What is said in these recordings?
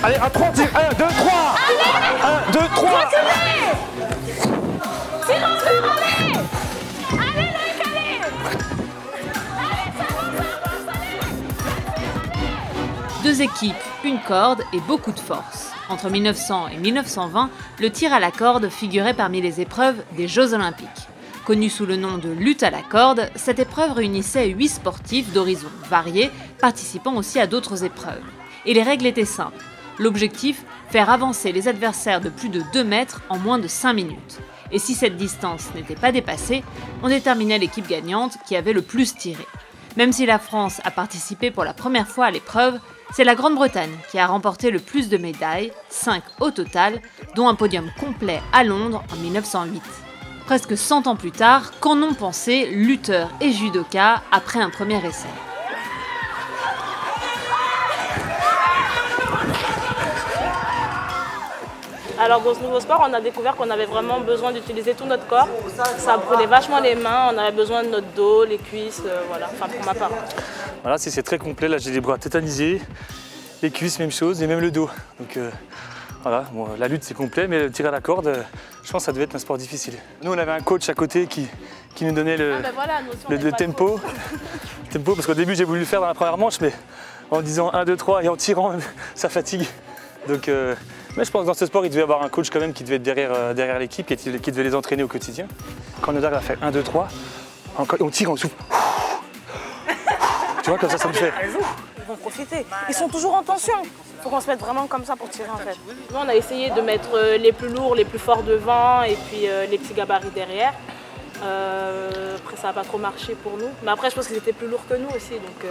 Allez, à 3, 1, 2, 3. 1, 2, 3. Deux équipes, une corde et beaucoup de force. Entre 1900 et 1920, le tir à la corde figurait parmi les épreuves des Jeux Olympiques. Connue sous le nom de lutte à la corde, cette épreuve réunissait 8 sportifs d'horizons variés, participant aussi à d'autres épreuves. Et les règles étaient simples. L'objectif, faire avancer les adversaires de plus de 2 mètres en moins de 5 minutes. Et si cette distance n'était pas dépassée, on déterminait l'équipe gagnante qui avait le plus tiré. Même si la France a participé pour la première fois à l'épreuve, c'est la Grande-Bretagne qui a remporté le plus de médailles, 5 au total, dont un podium complet à Londres en 1908. Presque 100 ans plus tard, qu'en ont pensé lutteurs et judokas après un premier essai? Alors dans ce nouveau sport, on a découvert qu'on avait vraiment besoin d'utiliser tout notre corps. Ça prenait vachement les mains, on avait besoin de notre dos, les cuisses, voilà, enfin pour ma part. Voilà, c'est très complet, là j'ai les bras tétanisés, les cuisses même chose et même le dos. Donc voilà, bon, la lutte c'est complet, mais le tir à la corde, je pense que ça devait être un sport difficile. Nous on avait un coach à côté qui nous donnait le tempo. Tempo, parce qu'au début j'ai voulu le faire dans la première manche, mais en disant 1, 2, 3 et en tirant, ça fatigue. Donc, mais je pense que dans ce sport, il devait y avoir un coach quand même qui devait être derrière l'équipe, qui devait les entraîner au quotidien. Quand on arrive à faire 1, 2, 3, on tire, on souffle. Tu vois, comme ça me fait. Ils vont profiter. Ils sont toujours en tension. Il faut qu'on se mette vraiment comme ça pour tirer en fait. Nous, on a essayé de mettre les plus lourds, les plus forts devant et puis les petits gabarits derrière. Après, ça n'a pas trop marché pour nous. Mais après, je pense qu'ils étaient plus lourds que nous aussi. Donc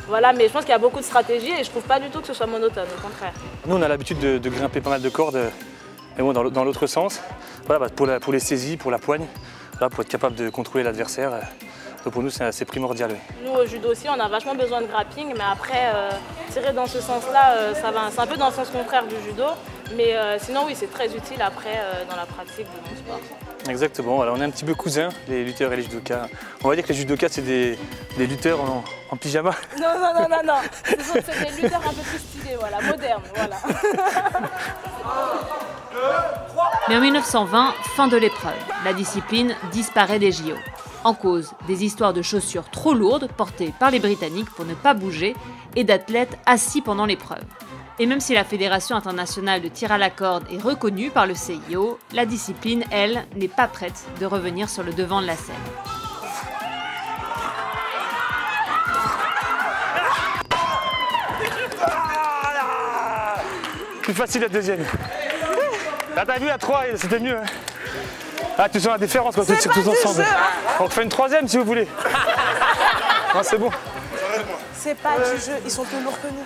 voilà, mais je pense qu'il y a beaucoup de stratégies et je trouve pas du tout que ce soit monotone, au contraire. Nous, on a l'habitude de grimper pas mal de cordes, mais bon, dans l'autre sens. Voilà, pour les saisies, pour la poigne, là, pour être capable de contrôler l'adversaire. Donc pour nous, c'est primordial. Oui. Nous, au judo aussi, on a vachement besoin de grappling, mais après, tirer dans ce sens-là, ça va. C'est un peu dans le sens contraire du judo, mais sinon, oui, c'est très utile après dans la pratique de mon sport. Exactement, alors on est un petit peu cousins, les lutteurs et les judokas. On va dire que les judokas, c'est des lutteurs en pyjama. Non. C'est des lutteurs un peu plus stylés, voilà, modernes, voilà. Mais en 1920, fin de l'épreuve. La discipline disparaît des JO. En cause, des histoires de chaussures trop lourdes portées par les Britanniques pour ne pas bouger et d'athlètes assis pendant l'épreuve. Et même si la Fédération internationale de tir à la corde est reconnue par le CIO, la discipline, elle, n'est pas prête de revenir sur le devant de la scène. Plus facile la deuxième. Là, t'as vu à 3, c'était mieux. Hein. Ah, tu sens la différence quand tu tires tous ensemble. On refait une troisième si vous voulez. Non, c'est bon. C'est pas du jeu, ils sont plus lourds que nous.